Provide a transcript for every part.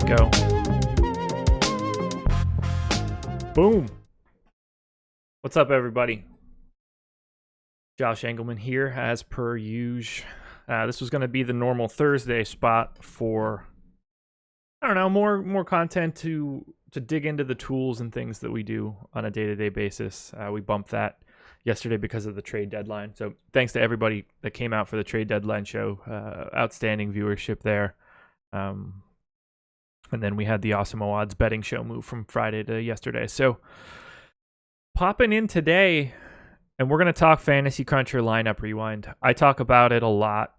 go. Boom. What's up, everybody? Josh Engelman here, as per usual. This was going to be the normal Thursday spot for, I don't know, more content to dig into the tools and things that we do on a day-to-day basis. We bumped that yesterday because of the trade deadline. So thanks to everybody that came out for the trade deadline show. Outstanding viewership there. And then we had the Awesome Odds betting show move from Friday to yesterday. So popping in today, and we're going to talk Fantasy Cruncher lineup rewind. I talk about it a lot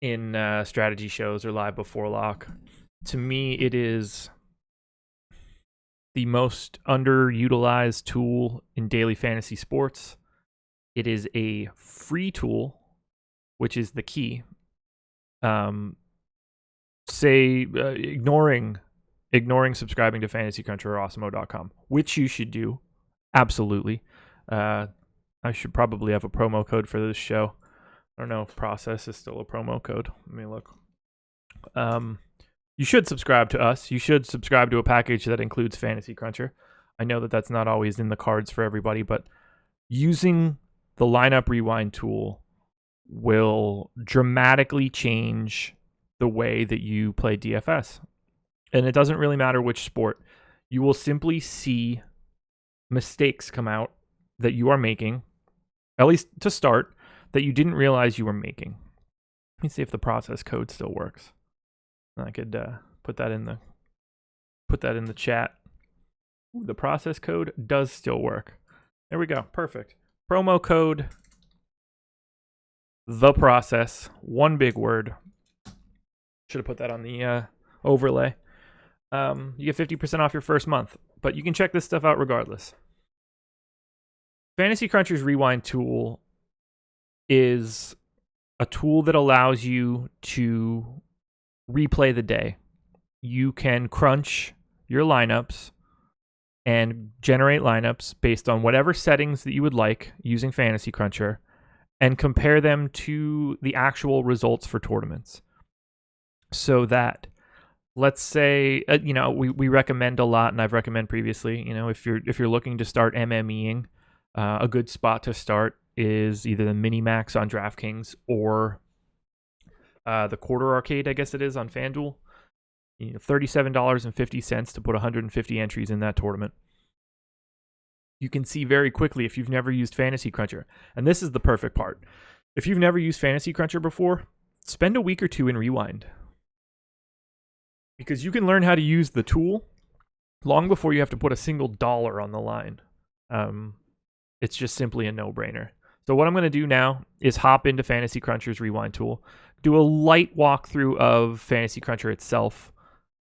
in strategy shows or live before lock. To me, it is the most underutilized tool in daily fantasy sports. It is a free tool, which is the key. Ignoring subscribing to Fantasy Cruncher or Awesemo.com, which you should do. Absolutely. I should probably have a promo code for this show. I don't know if Process is still a promo code. Let me look. You should subscribe to us. You should subscribe to a package that includes Fantasy Cruncher. I know that that's not always in the cards for everybody, but using the lineup rewind tool will dramatically change the way that you play DFS. And it doesn't really matter which sport. You will simply see mistakes come out that you are making, at least to start, that you didn't realize you were making. Let me see if the process code still works. I could put that in the chat. Ooh, the process code does still work. There we go. Perfect. Promo code the process. One big word. Should have put that on the overlay. You get 50% off your first month, but you can check this stuff out regardless. Fantasy Cruncher's Rewind tool is a tool that allows you to replay the day. You can crunch your lineups and generate lineups based on whatever settings that you would like using Fantasy Cruncher and compare them to the actual results for tournaments. So that, let's say, we recommend a lot, and I've recommended previously, if you're looking to start MMEing, a good spot to start is either the mini max on DraftKings or the quarter arcade, I guess it is, on FanDuel. $37.50 to put 150 entries in that tournament. You can see very quickly if you've never used Fantasy Cruncher. And this is the perfect part. If you've never used Fantasy Cruncher before, spend a week or two in Rewind. Because you can learn how to use the tool long before you have to put a single dollar on the line. It's just simply a no-brainer. So what I'm going to do now is hop into Fantasy Cruncher's Rewind tool, do a light walkthrough of Fantasy Cruncher itself,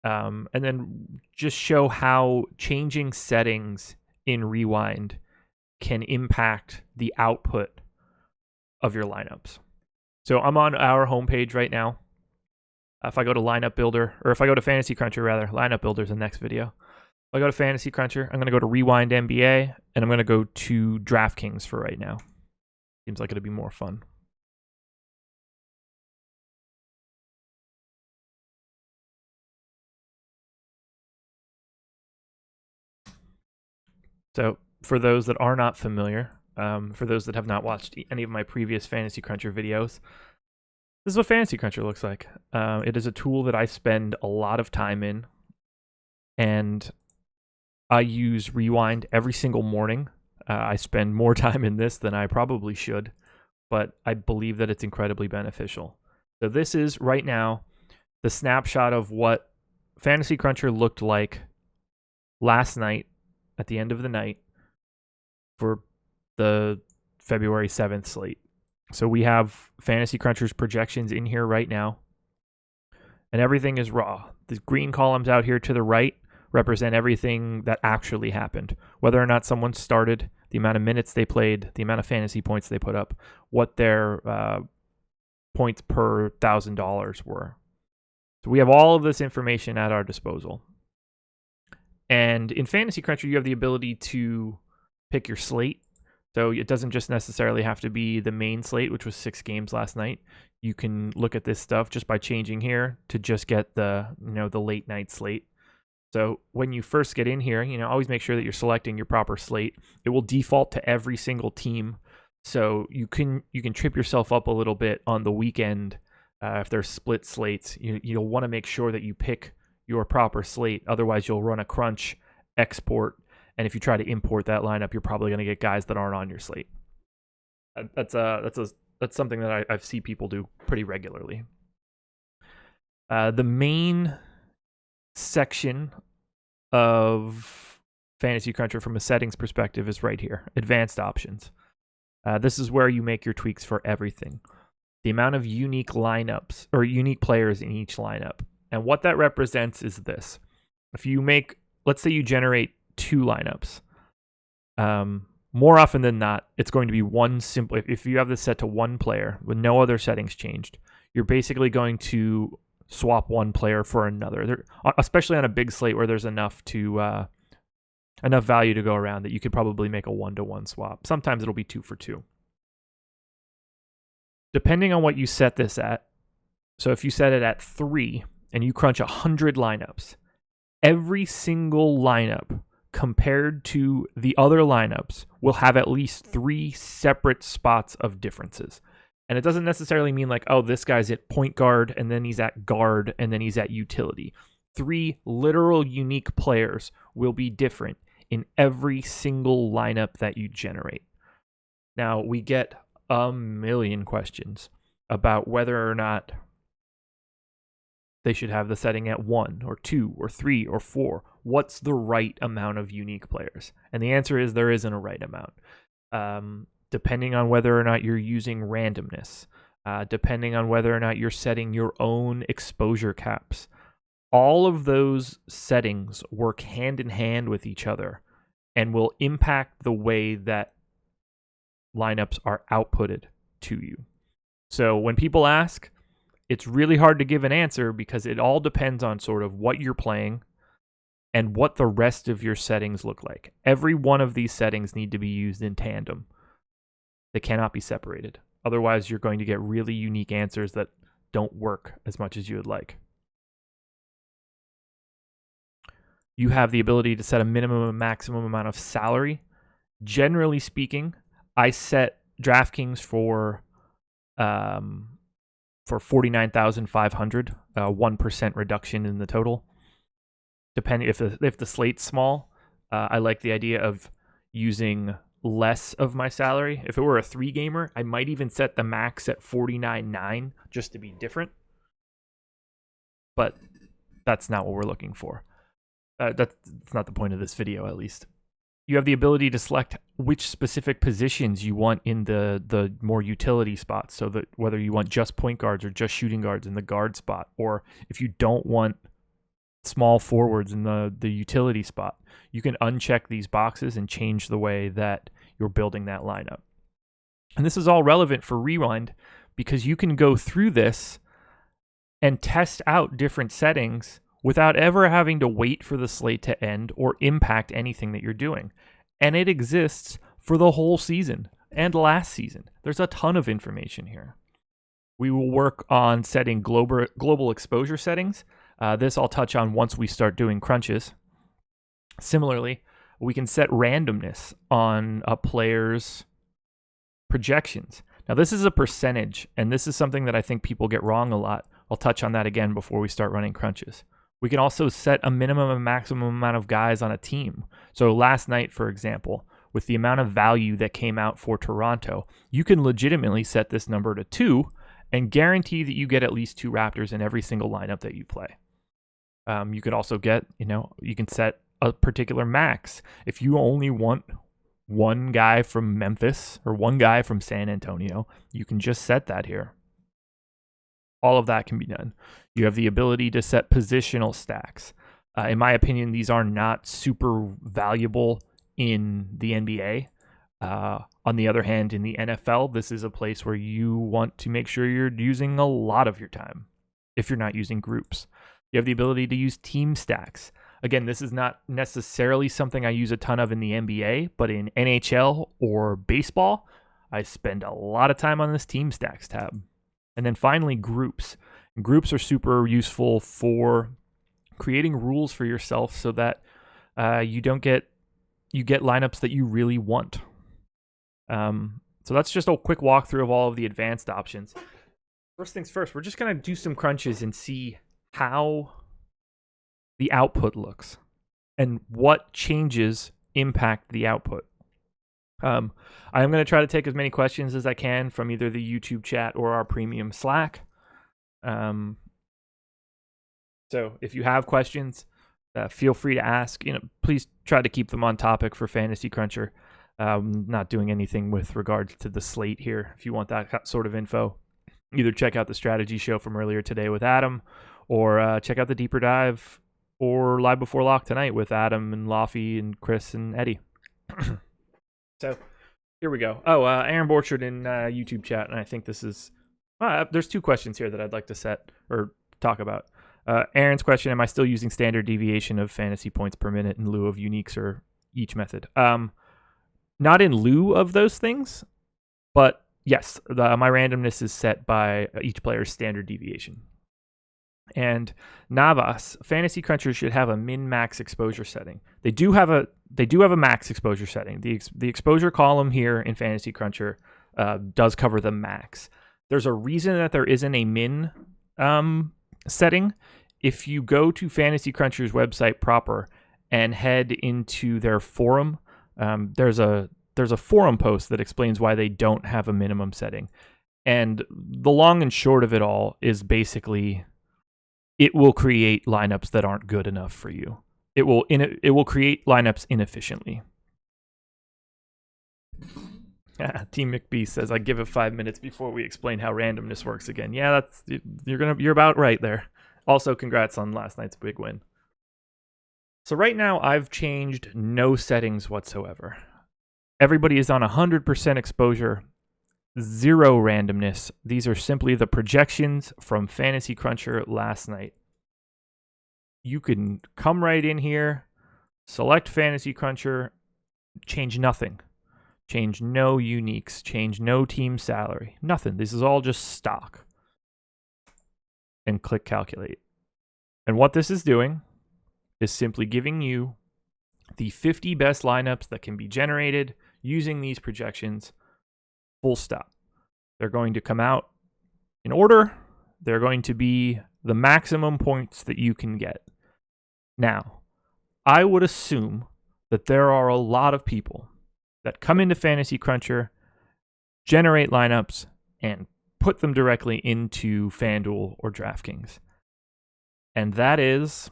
and then just show how changing settings in Rewind can impact the output of your lineups. So I'm on our homepage right now. If I go to Lineup Builder, or if I go to Fantasy Cruncher rather, Lineup Builder is the next video. If I go to Fantasy Cruncher, I'm going to go to Rewind NBA, and I'm going to go to DraftKings for right now. Seems like it'll be more fun. So for those that are not familiar, for those that have not watched any of my previous Fantasy Cruncher videos, this is what Fantasy Cruncher looks like. It is a tool that I spend a lot of time in, and I use Rewind every single morning. I spend more time in this than I probably should, but I believe that it's incredibly beneficial. So this is, right now, the snapshot of what Fantasy Cruncher looked like last night, at the end of the night, for the February 7th slate. So we have Fantasy Cruncher's projections in here right now, and everything is raw. The green columns out here to the right represent everything that actually happened, whether or not someone started, the amount of minutes they played, the amount of fantasy points they put up, what their points per $1,000 were. So we have all of this information at our disposal. And in Fantasy Cruncher, you have the ability to pick your slate. So it doesn't just necessarily have to be the main slate, which was 6 games last night. You can look at this stuff just by changing here to just get the late night slate. So when you first get in here, always make sure that you're selecting your proper slate. It will default to every single team. So you can trip yourself up a little bit on the weekend if there's split slates. You'll want to make sure that you pick your proper slate. Otherwise, you'll run a crunch, export, and if you try to import that lineup, you're probably going to get guys that aren't on your slate. That's something that I see people do pretty regularly. The main section of Fantasy Cruncher from a settings perspective is right here, advanced options. This is where you make your tweaks for everything. The amount of unique lineups or unique players in each lineup. And what that represents is this. If you make, let's say you generate 2 lineups, more often than not, it's going to be one simple. If you have this set to one player with no other settings changed, you're basically going to swap one player for another. Especially on a big slate where there's enough value to go around that you could probably make a 1-to-1 swap. Sometimes it'll be 2 for 2. Depending on what you set this at, so if you set it at 3 and you crunch 100 lineups, every single lineup compared to the other lineups will have at least 3 separate spots of differences. And it doesn't necessarily mean like, oh, this guy's at point guard, and then he's at guard, and then he's at utility. 3 literal unique players will be different in every single lineup that you generate. Now, we get a million questions about whether or not they should have the setting at 1 or 2 or 3 or 4. What's the right amount of unique players? And the answer is there isn't a right amount. Depending on whether or not you're using randomness, depending on whether or not you're setting your own exposure caps. All of those settings work hand in hand with each other and will impact the way that lineups are outputted to you. So when people ask, it's really hard to give an answer because it all depends on sort of what you're playing and what the rest of your settings look like. Every one of these settings need to be used in tandem. They cannot be separated. Otherwise, you're going to get really unique answers that don't work as much as you would like. You have the ability to set a minimum and maximum amount of salary. Generally speaking, I set DraftKings for 49,500, 1% reduction in the total. Depending if the slate's small, I like the idea of using less of my salary. If it were a 3-gamer, I might even set the max at 49.9 just to be different. But that's not what we're looking for. That's not the point of this video, at least. You have the ability to select which specific positions you want in the more utility spots. So that whether you want just point guards or just shooting guards in the guard spot, or if you don't want small forwards in the utility spot, you can uncheck these boxes and change the way that you're building that lineup. And this is all relevant for Rewind because you can go through this and test out different settings without ever having to wait for the slate to end or impact anything that you're doing. And it exists for the whole season and last season. There's a ton of information here. We will work on setting global exposure settings. This I'll touch on once we start doing crunches. Similarly, we can set randomness on a player's projections. Now, this is a percentage, and this is something that I think people get wrong a lot. I'll touch on that again before we start running crunches. We can also set a minimum and maximum amount of guys on a team. So last night, for example, with the amount of value that came out for Toronto, you can legitimately set this number to 2 and guarantee that you get at least 2 Raptors in every single lineup that you play. You could also get, you can set a particular max. If you only want one guy from Memphis or one guy from San Antonio, you can just set that here. All of that can be done. You have the ability to set positional stacks. In my opinion, these are not super valuable in the NBA. On the other hand, in the NFL, this is a place where you want to make sure you're using a lot of your time if you're not using groups. You have the ability to use team stacks. Again, this is not necessarily something I use a ton of in the NBA, but in NHL or baseball, I spend a lot of time on this team stacks tab. And then finally, groups. Groups are super useful for creating rules for yourself so that you get lineups that you really want. So that's just a quick walkthrough of all of the advanced options. First things first, we're just going to do some crunches and see how the output looks and what changes impact the output. I'm going to try to take as many questions as I can from either the YouTube chat or our premium Slack. So if you have questions, feel free to ask. Please try to keep them on topic for Fantasy Cruncher. Not doing anything with regards to the slate here. If you want that sort of info, either check out the strategy show from earlier today with Adam, or check out the deeper dive or live before lock tonight with Adam and Laffy and Chris and Eddie. So here we go. Oh, Aaron Borchard in YouTube chat, and I think this is there's two questions here that I'd like to set or talk about. Aaron's question: am I still using standard deviation of fantasy points per minute in lieu of uniques or each method? Not in lieu of those things, but yes, my randomness is set by each player's standard deviation. And Navas, Fantasy Cruncher should have a min-max exposure setting. They do have a max exposure setting. The exposure column here in Fantasy Cruncher does cover the max. There's a reason that there isn't a min setting. If you go to Fantasy Cruncher's website proper and head into their forum, there's a forum post that explains why they don't have a minimum setting. And the long and short of it all is basically it will create lineups that aren't good enough for you. It will create lineups inefficiently. Team McBee says, I give it 5 minutes before we explain how randomness works again. Yeah, you're about right there. Also, congrats on last night's big win. So right now, I've changed no settings whatsoever. Everybody is on 100% exposure, 0 randomness. These are simply the projections from Fantasy Cruncher last night. You can come right in here, select Fantasy Cruncher, change nothing. Change no uniques, change no team salary, nothing. This is all just stock. And click calculate. And what this is doing is simply giving you the 50 best lineups that can be generated using these projections, full stop. They're going to come out in order. They're going to be the maximum points that you can get. Now, I would assume that there are a lot of people that come into Fantasy Cruncher, generate lineups, and put them directly into FanDuel or DraftKings. And that is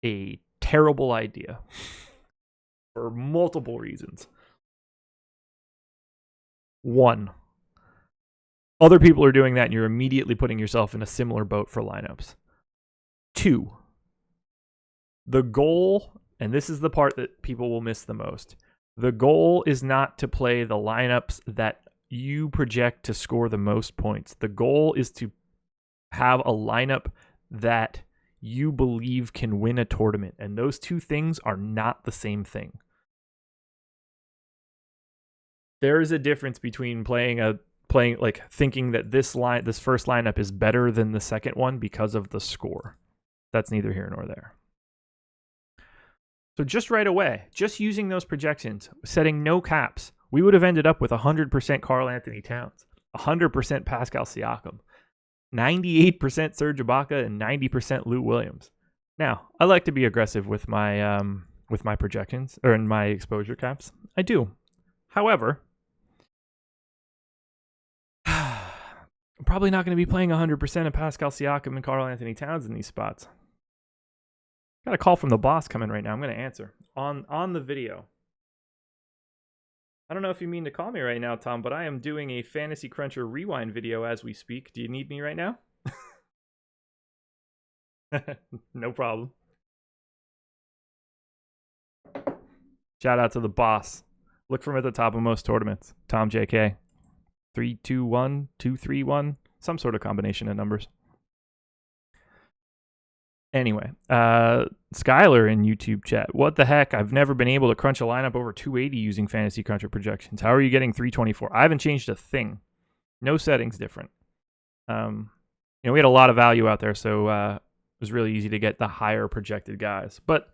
a terrible idea for multiple reasons. 1, other people are doing that and you're immediately putting yourself in a similar boat for lineups. 2, the goal, and this is the part that people will miss the most, the goal is not to play the lineups that you project to score the most points. The goal is to have a lineup that you believe can win a tournament, and those two things are not the same thing. There is a difference between thinking that this first lineup is better than the second one because of the score. That's neither here nor there. So just right away, just using those projections, setting no caps, we would have ended up with 100% Karl Anthony Towns, 100% Pascal Siakam, 98% Serge Ibaka, and 90% Lou Williams. Now, I like to be aggressive with my projections or in my exposure caps. I do. However, I'm probably not going to be playing 100% of Pascal Siakam and Karl Anthony Towns in these spots. Got a call from the boss coming right now. I'm going to answer on the video. I don't know if you mean to call me right now, Tom, but I am doing a Fantasy Cruncher rewind video as we speak. Do you need me right now? No problem. Shout out to the boss. Look for him at the top of most tournaments. Tom JK. 321, 231, some sort of combination of numbers. Anyway, Skylar in YouTube chat. What the heck? I've never been able to crunch a lineup over 280 using Fantasy Cruncher projections. How are you getting 324? I haven't changed a thing. No settings different. We had a lot of value out there, so it was really easy to get the higher projected guys. But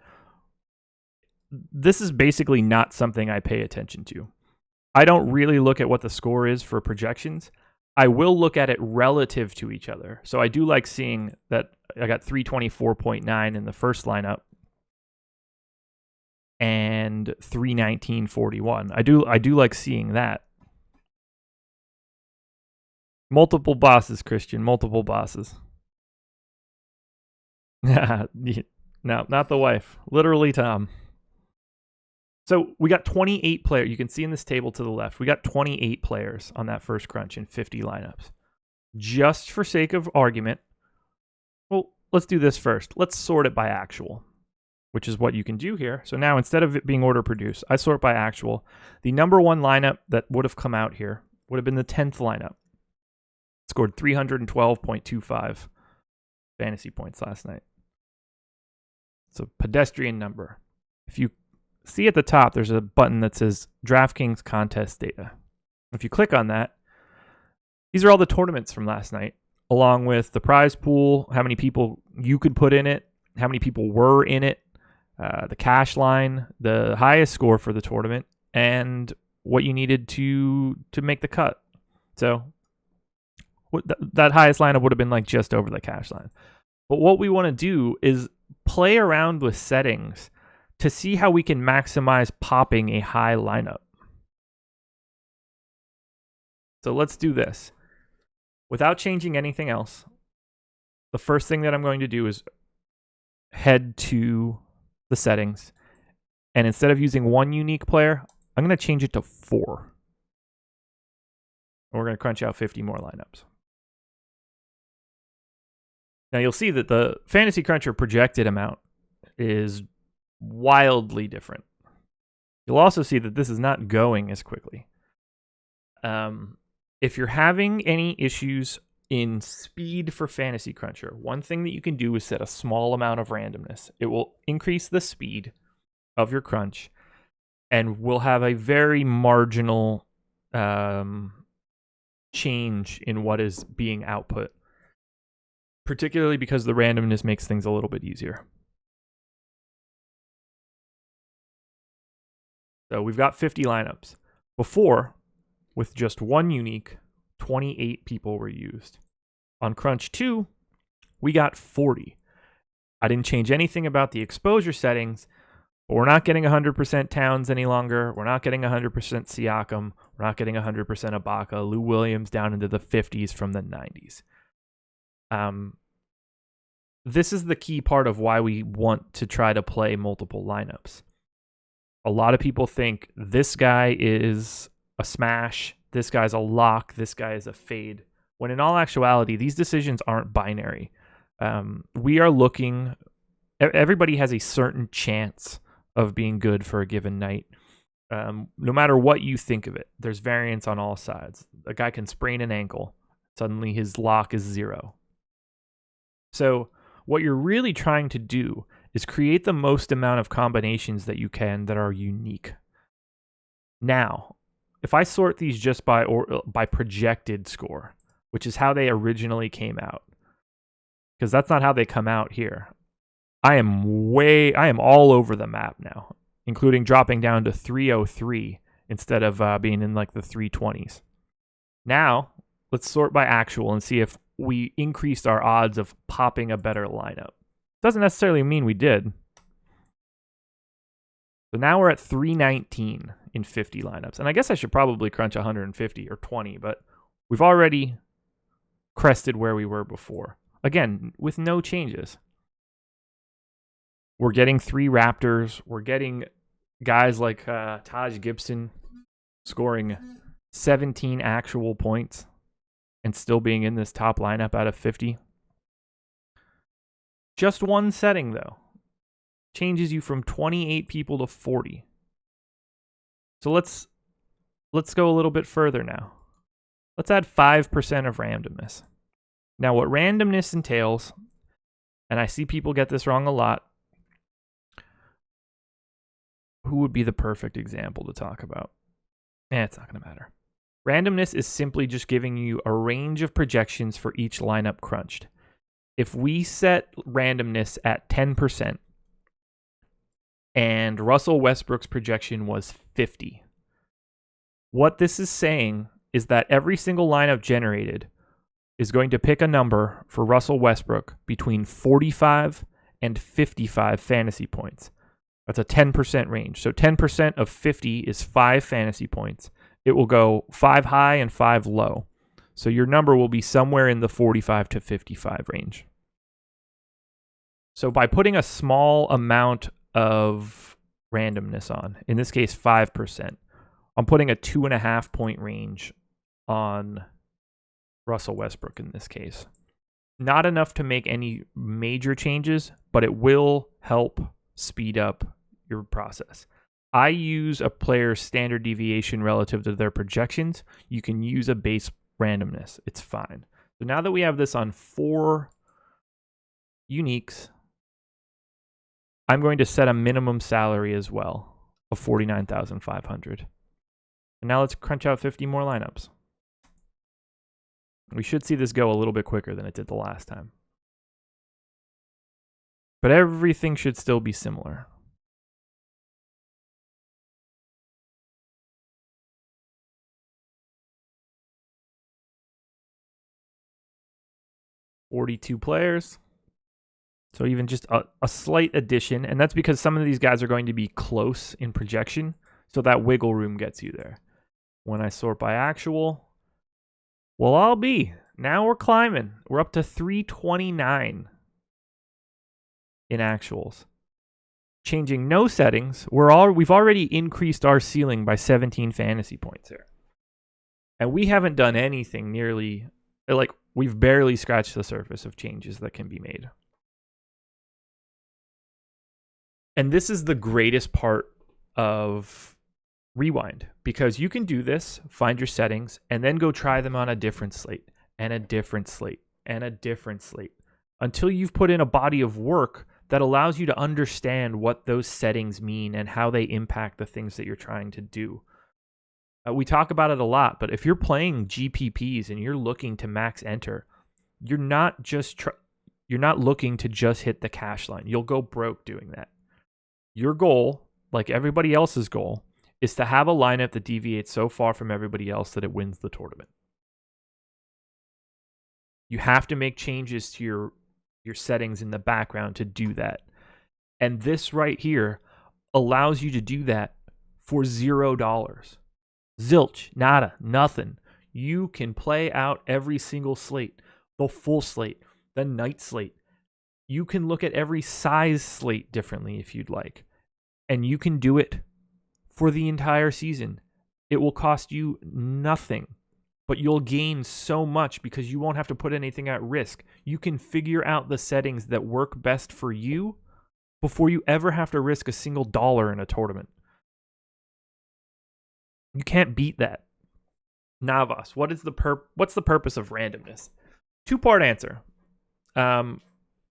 this is basically not something I pay attention to. I don't really look at what the score is for projections. I will look at it relative to each other. So I do like seeing that I got 324.9 in the first lineup and 319.41. I do like seeing that. Multiple bosses, Christian. Multiple bosses. No, not the wife. Literally Tom. So we got 28 players. You can see in this table to the left, we got 28 players on that first crunch in 50 lineups. Just for sake of argument, well, let's do this first. Let's sort it by actual, which is what you can do here. So now instead of it being order produced, I sort by actual. The number one lineup that would have come out here would have been the 10th lineup. It scored 312.25 fantasy points last night. It's a pedestrian number. If you see at the top, there's a button that says DraftKings contest data. If you click on that, these are all the tournaments from last night, along with the prize pool, how many people you could put in it, how many people were in it, the cash line, the highest score for the tournament, and what you needed to make the cut. So that highest lineup would have been like just over the cash line. But what we want to do is play around with settings to see how we can maximize popping a high lineup. So let's do this. Without changing anything else, the first thing that I'm going to do is head to the settings. And instead of using one unique player, I'm going to change it to 4. And we're going to crunch out 50 more lineups. Now you'll see that the Fantasy Cruncher projected amount is wildly different. You'll also see that this is not going as quickly. If you're having any issues in speed for Fantasy Cruncher, one thing that you can do is set a small amount of randomness. It will increase the speed of your crunch and will have a very marginal change in what is being output, particularly because the randomness makes things a little bit easier. So we've got 50 lineups. Before, with just one unique, 28 people were used. On Crunch 2, we got 40. I didn't change anything about the exposure settings, but we're not getting 100% Towns any longer. We're not getting 100% Siakam. We're not getting 100% Ibaka. Lou Williams down into the 50s from the 90s. This is the key part of why we want to try to play multiple lineups. A lot of people think this guy is a smash, this guy's a lock, this guy is a fade, when in all actuality, these decisions aren't binary. We are looking, everybody has a certain chance of being good for a given night. No matter what you think of it, there's variance on all sides. A guy can sprain an ankle, suddenly his lock is 0. So what you're really trying to do is create the most amount of combinations that you can that are unique. Now, if I sort these just by projected score, which is how they originally came out, because that's not how they come out here. I am all over the map now, including dropping down to 303 instead of being in like the 320s. Now, let's sort by actual and see if we increased our odds of popping a better lineup. Doesn't necessarily mean we did. So now we're at 319 in 50 lineups. And I guess I should probably crunch 150 or 20, but we've already crested where we were before. Again, with no changes. We're getting 3 Raptors. We're getting guys like Taj Gibson scoring 17 actual points and still being in this top lineup out of 50. Just one setting, though, changes you from 28 people to 40. So let's go a little bit further now. Let's add 5% of randomness. Now, what randomness entails, and I see people get this wrong a lot. Who would be the perfect example to talk about? It's not going to matter. Randomness is simply just giving you a range of projections for each lineup crunched. If we set randomness at 10% and Russell Westbrook's projection was 50, what this is saying is that every single lineup generated is going to pick a number for Russell Westbrook between 45 and 55 fantasy points. That's a 10% range. So 10% of 50 is 5 fantasy points. It will go 5 high and 5 low. So your number will be somewhere in the 45 to 55 range. So by putting a small amount of randomness on, in this case 5%, I'm putting a 2.5 point range on Russell Westbrook in this case. Not enough to make any major changes, but it will help speed up your process. I use a player's standard deviation relative to their projections. You can use a base randomness. It's fine. So now that we have this on 4 uniques, I'm going to set a minimum salary as well of $49,500. And now let's crunch out 50 more lineups. We should see this go a little bit quicker than it did the last time. But everything should still be similar. $42 players. So even just a slight addition. And that's because some of these guys are going to be close in projection. So that wiggle room gets you there. When I sort by actual, well, I'll be. Now we're climbing. We're up to 329 in actuals. Changing no settings, we've already increased our ceiling by 17 fantasy points here. And we haven't done anything nearly, we've barely scratched the surface of changes that can be made. And this is the greatest part of Rewind, because you can do this, find your settings, and then go try them on a different slate, and a different slate, and a different slate, until you've put in a body of work that allows you to understand what those settings mean and how they impact the things that you're trying to do. We talk about it a lot, but if you're playing GPPs and you're looking to max enter, you're not looking to just hit the cash line. You'll go broke doing that. Your goal, like everybody else's goal, is to have a lineup that deviates so far from everybody else that it wins the tournament. You have to make changes to your settings in the background to do that. And this right here allows you to do that for $0. Zilch, nada, nothing. You can play out every single slate, the full slate, the night slate. You can look at every size slate differently if you'd like. And you can do it for the entire season. It will cost you nothing, but you'll gain so much because you won't have to put anything at risk. You can figure out the settings that work best for you before you ever have to risk a single dollar in a tournament. You can't beat that. Navas, what's the purpose of randomness? 2-part answer.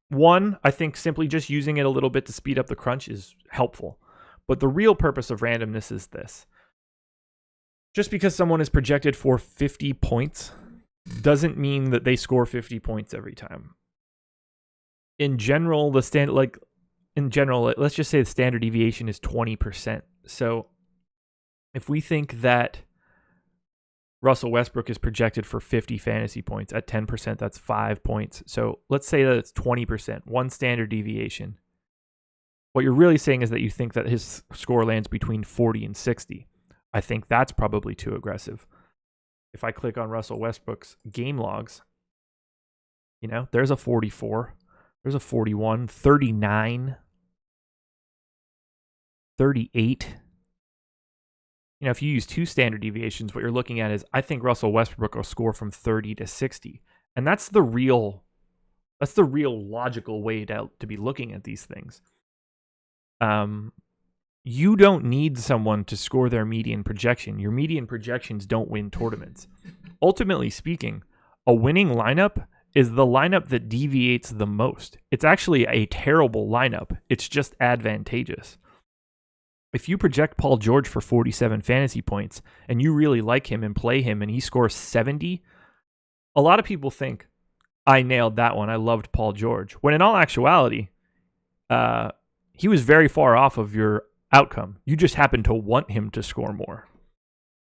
One, I think simply just using it a little bit to speed up the crunch is helpful. But the real purpose of randomness is this. Just because someone is projected for 50 points doesn't mean that they score 50 points every time. In general, let's just say the standard deviation is 20%. So if we think that Russell Westbrook is projected for 50 fantasy points, at 10%, that's 5 points. So let's say that it's 20%, one standard deviation. What you're really saying is that you think that his score lands between 40 and 60. I think that's probably too aggressive. If I click on Russell Westbrook's game logs, there's a 44, there's a 41, 39, 38. If you use 2 standard deviations, what you're looking at is, I think Russell Westbrook will score from 30 to 60. And that's the real logical way to be looking at these things. You don't need someone to score their median projection. Your median projections don't win tournaments. Ultimately speaking, a winning lineup is the lineup that deviates the most. It's actually a terrible lineup. It's just advantageous. If you project Paul George for 47 fantasy points and you really like him and play him and he scores 70, a lot of people think, I nailed that one. I loved Paul George. When in all actuality, he was very far off of your outcome. You just happen to want him to score more.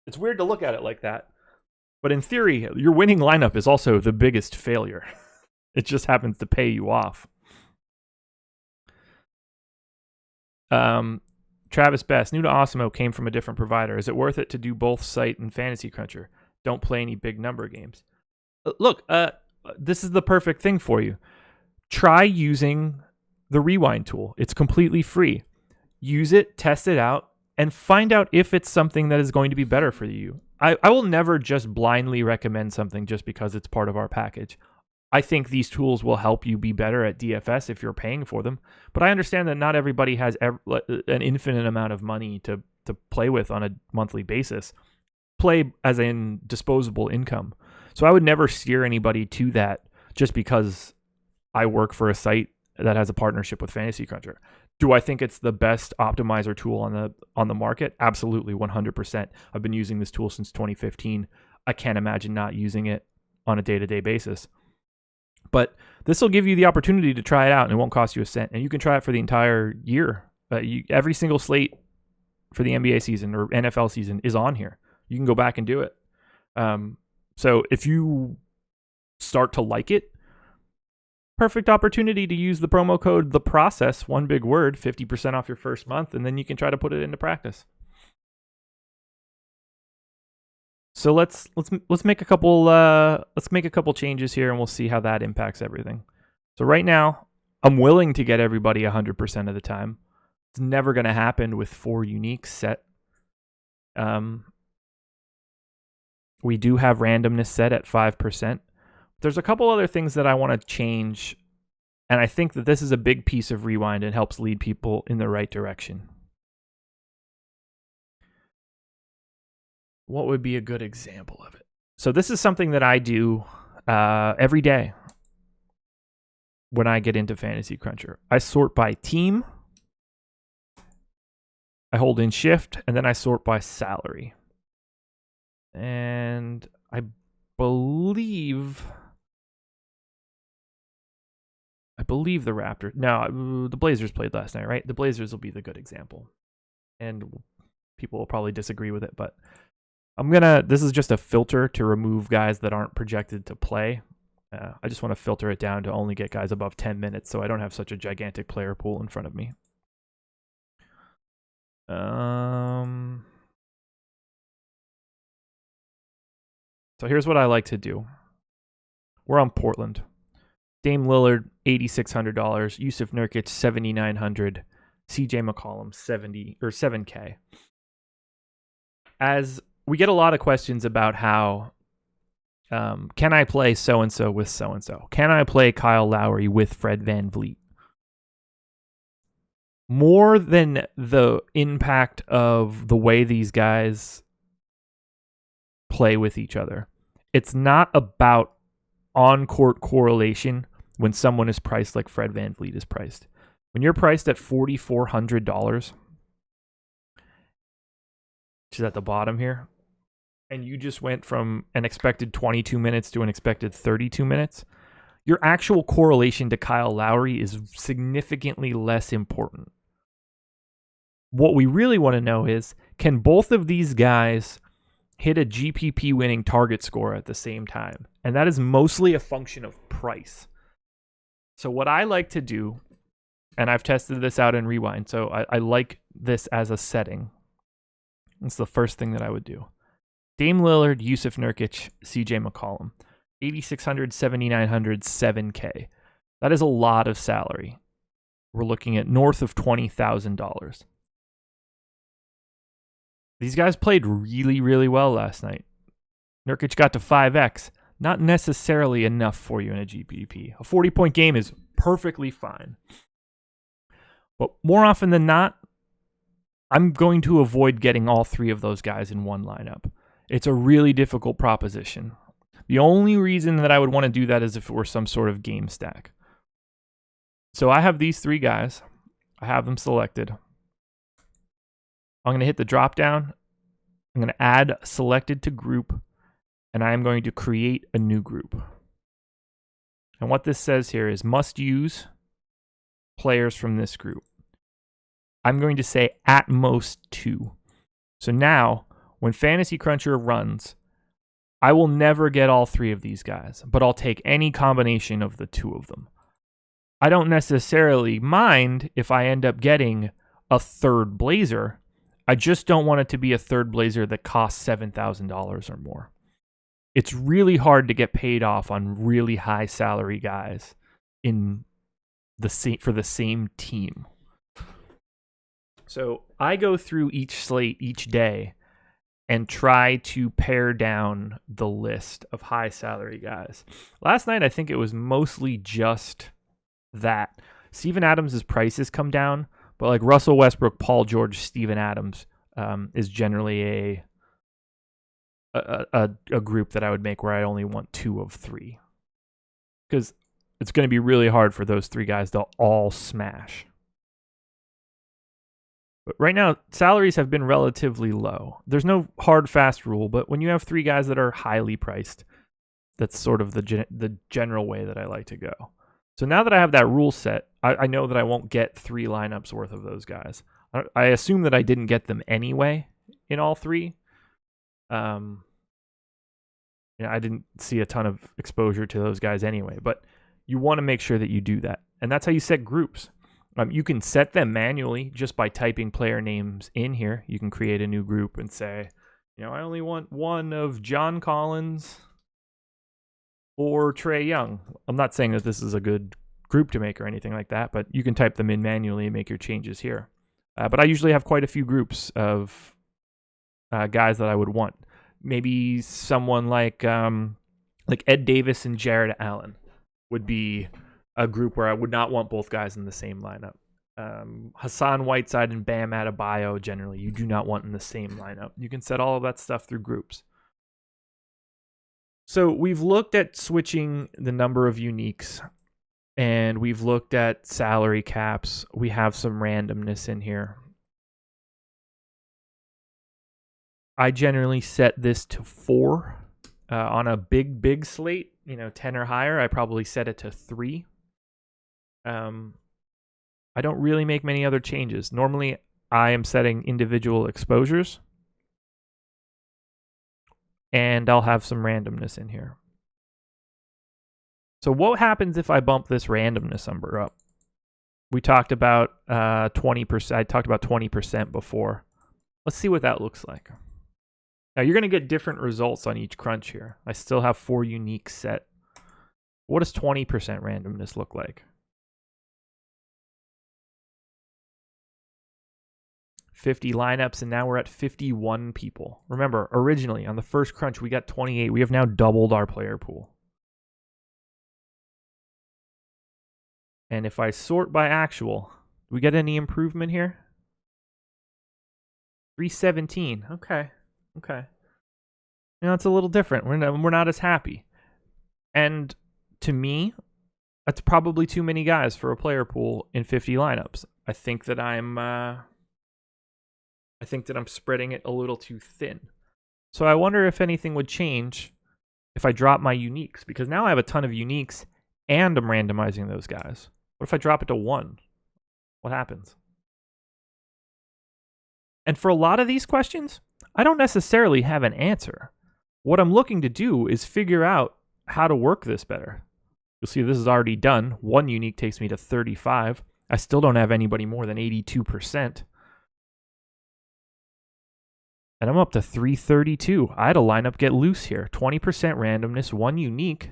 It's weird to look at it like that. But in theory, your winning lineup is also the biggest failure. It just happens to pay you off. Travis Best, new to Osmo, came from a different provider. Is it worth it to do both Site and Fantasy Cruncher? Don't play any big number games. Look, this is the perfect thing for you. Try using the Rewind tool. It's completely free. Use it, test it out, and find out if it's something that is going to be better for you. I will never just blindly recommend something just because it's part of our package. I think these tools will help you be better at DFS if you're paying for them. But I understand that not everybody has an infinite amount of money to play with on a monthly basis. Play as in disposable income. So I would never steer anybody to that just because I work for a site that has a partnership with Fantasy Cruncher. Do I think it's the best optimizer tool on the market? Absolutely, 100%. I've been using this tool since 2015. I can't imagine not using it on a day-to-day basis. But this will give you the opportunity to try it out, and it won't cost you a cent. And you can try it for the entire year. Every single slate for the NBA season or NFL season is on here. You can go back and do it. So if you start to like it, perfect opportunity to use the promo code The Process, one big word, 50% off your first month, and then you can try to put it into practice. So let's make a couple changes here, and we'll see how that impacts everything. So right now, I'm willing to get everybody 100% of the time. It's never going to happen with 4 unique set. We do have randomness set at 5%. There's a couple other things that I want to change, and I think that this is a big piece of Rewind and helps lead people in the right direction. What would be a good example of it? So this is something that I do every day when I get into Fantasy Cruncher. I sort by team, I hold in shift, and then I sort by salary. And I believe the Raptors. No, the Blazers played last night, right? The Blazers will be the good example. And people will probably disagree with it, but this is just a filter to remove guys that aren't projected to play. I just want to filter it down to only get guys above 10 minutes so I don't have such a gigantic player pool in front of me. So here's what I like to do. We're on Portland. Dame Lillard, $8,600. Yusuf Nurkic, $7,900. CJ McCollum, $7K. As we get a lot of questions about how can I play so-and-so with so-and-so? Can I play Kyle Lowry with Fred VanVleet? More than the impact of the way these guys play with each other, it's not about on-court correlation when someone is priced like Fred VanVleet is priced. When you're priced at $4,400, which is at the bottom here, and you just went from an expected 22 minutes to an expected 32 minutes, your actual correlation to Kyle Lowry is significantly less important. What we really want to know is, can both of these guys hit a GPP winning target score at the same time? And that is mostly a function of price. So what I like to do, and I've tested this out in Rewind, so I like this as a setting. It's the first thing that I would do. Dame Lillard, Yusuf Nurkic, CJ McCollum. $8,600, $7,900, $7K. That is a lot of salary. We're looking at north of $20,000. These guys played really, really well last night. Nurkic got to 5x. Not necessarily enough for you in a GPP. A 40-point game is perfectly fine. But more often than not, I'm going to avoid getting all 3 of those guys in one lineup. It's a really difficult proposition. The only reason that I would want to do that is if it were some sort of game stack. So I have these 3 guys. I have them selected. I'm going to hit the drop down. I'm going to add selected to group, and I am going to create a new group. And what this says here is must use players from this group. I'm going to say at most 2. So now, when Fantasy Cruncher runs, I will never get all 3 of these guys, but I'll take any combination of the 2 of them. I don't necessarily mind if I end up getting a 3rd Blazer. I just don't want it to be a 3rd Blazer that costs $7,000 or more. It's really hard to get paid off on really high salary guys for the same team. So I go through each slate each day and try to pare down the list of high salary guys. Last night, I think it was mostly just that. Steven Adams' prices come down, but like Russell Westbrook, Paul George, Steven Adams is generally a group that I would make where I only want 2 of 3. Because it's going to be really hard for those 3 guys to all smash. But right now, salaries have been relatively low. There's no hard, fast rule, but when you have 3 guys that are highly priced, that's sort of the general way that I like to go. So now that I have that rule set, I know that I won't get 3 lineups worth of those guys. I assume that I didn't get them anyway in all 3. I didn't see a ton of exposure to those guys anyway, but you want to make sure that you do that. And that's how you set groups. You can set them manually just by typing player names in here. You can create a new group and say, I only want 1 of John Collins or Trae Young. I'm not saying that this is a good group to make or anything like that, but you can type them in manually and make your changes here. But I usually have quite a few groups of guys that I would want. Maybe someone like Ed Davis and Jared Allen would be a group where I would not want both guys in the same lineup. Hassan Whiteside and Bam Adebayo, generally, you do not want in the same lineup. You can set all of that stuff through groups. So we've looked at switching the number of uniques, and we've looked at salary caps. We have some randomness in here. I generally set this to 4. On a big slate, 10 or higher, I probably set it to 3. I don't really make many other changes. Normally, I am setting individual exposures, and I'll have some randomness in here. So what happens if I bump this randomness number up? We talked about 20%. I talked about 20% before. Let's see what that looks like. Now, you're going to get different results on each crunch here. I still have 4 unique set. What does 20% randomness look like? 50 lineups, and now we're at 51 people. Remember, originally, on the first crunch, we got 28. We have now doubled our player pool. And if I sort by actual, do we get any improvement here? 317. Okay. It's a little different. We're not as happy. And to me, that's probably too many guys for a player pool in 50 lineups. I think that I'm spreading it a little too thin. So I wonder if anything would change if I drop my uniques, because now I have a ton of uniques and I'm randomizing those guys. What if I drop it to 1? What happens? And for a lot of these questions, I don't necessarily have an answer. What I'm looking to do is figure out how to work this better. You'll see this is already done. 1 unique takes me to 35. I still don't have anybody more than 82%. And I'm up to 332. I had a lineup get loose here. 20% randomness, 1 unique.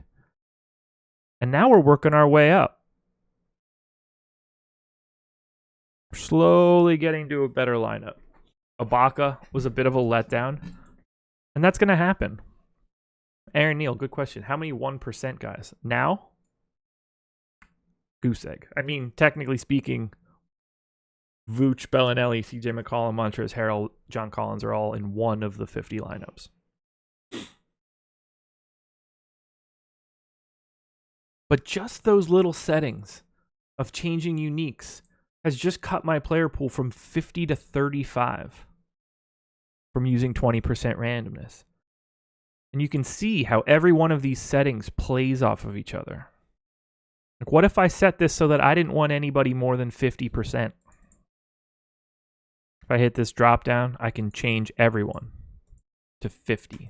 And now we're working our way up. We're slowly getting to a better lineup. Ibaka was a bit of a letdown. And that's going to happen. Aaron Neal, good question. How many 1% guys? Now? Goose egg. I mean, technically speaking, Vooch, Bellinelli, CJ McCollum, Montrezl Harrell, John Collins are all in 1 of the 50 lineups. But just those little settings of changing uniques has just cut my player pool from 50 to 35 from using 20% randomness. And you can see how every one of these settings plays off of each other. Like, what if I set this so that I didn't want anybody more than 50%? If I hit this drop down, I can change everyone to 50.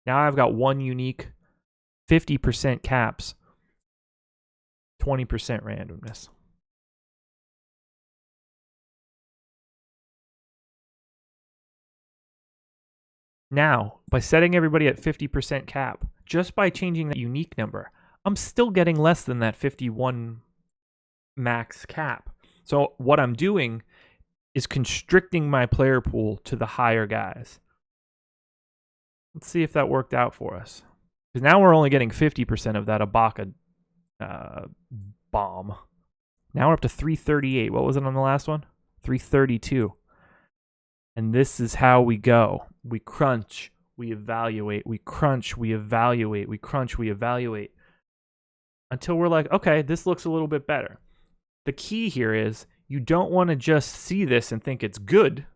Now I've got one unique 50% caps, 20% randomness. Now, by setting everybody at 50% cap, just by changing that unique number, I'm still getting less than that 51 max cap. So what I'm doing is constricting my player pool to the higher guys. Let's see if that worked out for us. Because now we're only getting 50% of that Ibaka bomb. Now we're up to 338. What was it on the last one? 332. And this is how we go. We crunch, we evaluate, we crunch, we evaluate, we crunch, we evaluate. Until we're like, okay, this looks a little bit better. The key here is you don't want to just see this and think it's good.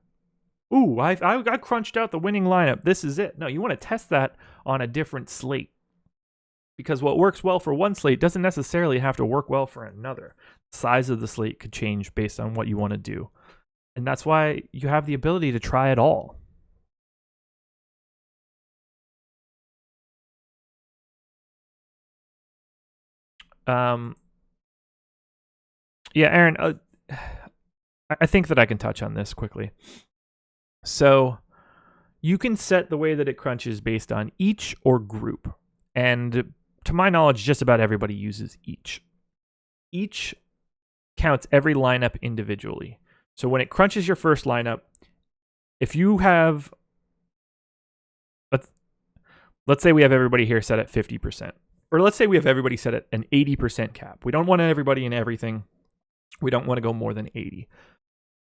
Ooh, I crunched out the winning lineup. This is it. No, you want to test that on a different slate. Because what works well for one slate doesn't necessarily have to work well for another. The size of the slate could change based on what you want to do. And that's why you have the ability to try it all. Yeah, Aaron, I think that I can touch on this quickly. So you can set the way that it crunches based on each or group. And to my knowledge, just about everybody uses each. Each counts every lineup individually. So when it crunches your first lineup, if you have, let's say we have everybody here set at 50%. Or let's say we have everybody set at an 80% cap. We don't want everybody in everything. We don't want to go more than 80.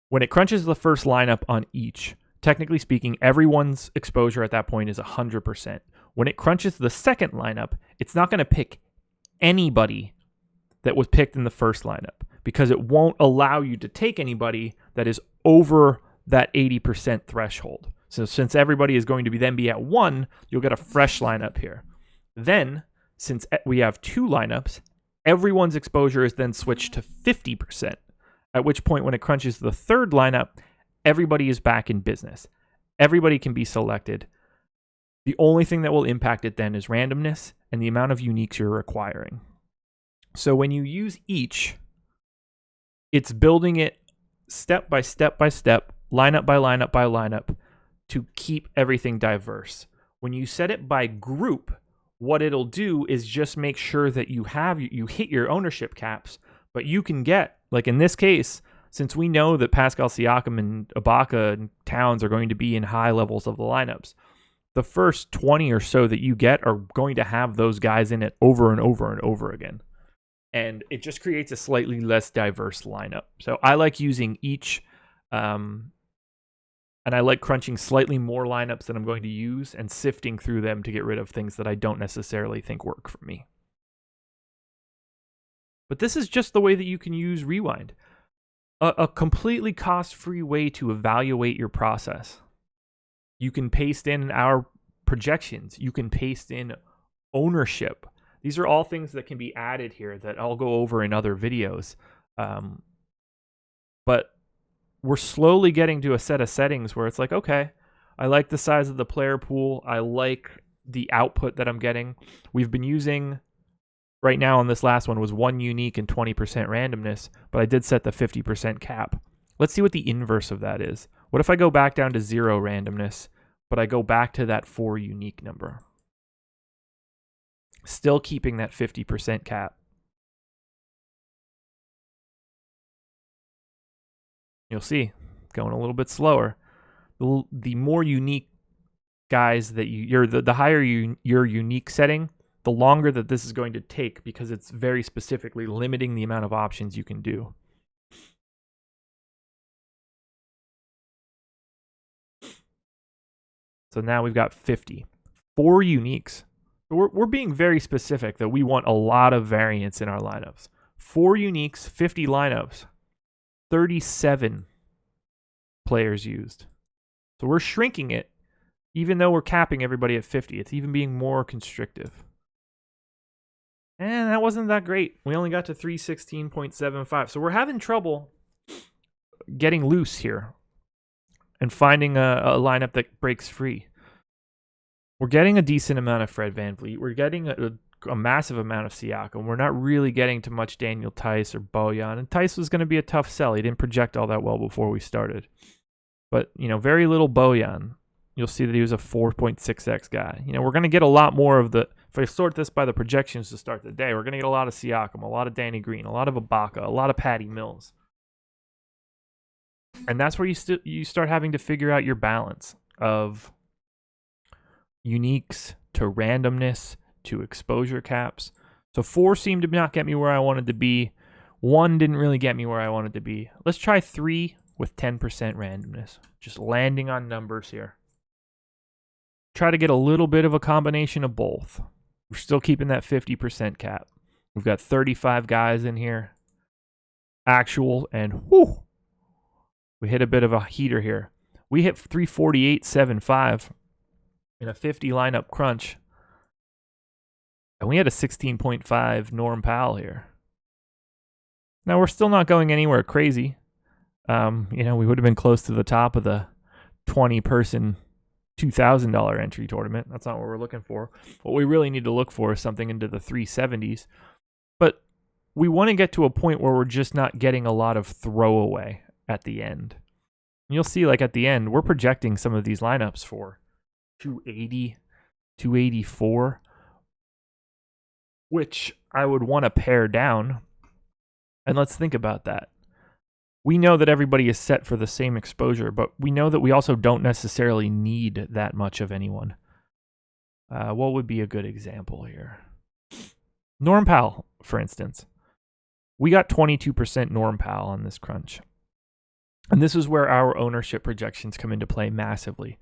When it crunches the first lineup on each, technically speaking, everyone's exposure at that point is 100%. When it crunches the second lineup, it's not going to pick anybody that was picked in the first lineup because it won't allow you to take anybody that is over that 80% threshold. So since everybody is going to then be at 1, you'll get a fresh lineup here. Then, since we have 2 lineups, everyone's exposure is then switched to 50%, at which point when it crunches the third lineup, everybody is back in business. Everybody can be selected. The only thing that will impact it then is randomness and the amount of uniques you're requiring. So when you use each, it's building it step by step by step, lineup by lineup by lineup, to keep everything diverse. When you set it by group, what it'll do is just make sure that you hit your ownership caps, but you can get, like in this case, since we know that Pascal Siakam and Ibaka and Towns are going to be in high levels of the lineups, the first 20 or so that you get are going to have those guys in it over and over and over again. And it just creates a slightly less diverse lineup. So I like using each, and I like crunching slightly more lineups than I'm going to use and sifting through them to get rid of things that I don't necessarily think work for me. But this is just the way that you can use Rewind. A completely cost-free way to evaluate your process. You can paste in our projections. You can paste in ownership. These are all things that can be added here that I'll go over in other videos. But we're slowly getting to a set of settings where it's like, okay, I like the size of the player pool. I like the output that I'm getting. We've been using, right now on this last one, was 1 unique and 20% randomness, but I did set the 50% cap. Let's see what the inverse of that is. What if I go back down to 0 randomness, but I go back to that 4 unique number? Still keeping that 50% cap. You'll see, going a little bit slower. The more unique guys that the higher your unique setting, the longer that this is going to take because it's very specifically limiting the amount of options you can do. So now we've got 50. 4 uniques. We're being very specific that we want a lot of variance in our lineups. 4 uniques, 50 lineups, 37 players used. So we're shrinking it, even though we're capping everybody at 50. It's even being more constrictive. And that wasn't that great. We only got to 316.75. So we're having trouble getting loose here and finding a lineup that breaks free. We're getting a decent amount of Fred VanVleet. We're getting a massive amount of Siakam. We're not really getting to much Daniel Tice or Bojan. And Tice was going to be a tough sell. He didn't project all that well before we started. But, very little Bojan. You'll see that he was a 4.6x guy. We're going to get a lot more of the... If I sort this by the projections to start the day, we're going to get a lot of Siakam, a lot of Danny Green, a lot of Ibaka, a lot of Patty Mills. And that's where you start having to figure out your balance of uniques to randomness to exposure caps. So 4 seemed to not get me where I wanted to be. 1 didn't really get me where I wanted to be. Let's try 3 with 10% randomness. Just landing on numbers here. Try to get a little bit of a combination of both. We're still keeping that 50% cap. We've got 35 guys in here. Actual, and whoo, we hit a bit of a heater here. We hit 348.75 in a 50 lineup crunch. And we had a 16.5 Norm Powell here. Now, we're still not going anywhere crazy. We would have been close to the top of the 20-person $2,000 entry tournament. That's not what we're looking for. What we really need to look for is something into the 370s. But we want to get to a point where we're just not getting a lot of throwaway at the end. And you'll see, like at the end, we're projecting some of these lineups for 280, 284, which I would want to pare down. And let's think about that. We know that everybody is set for the same exposure, but we know that we also don't necessarily need that much of anyone. What would be a good example here? Norm Powell, for instance. We got 22% Norm Powell on this crunch. And this is where our ownership projections come into play massively.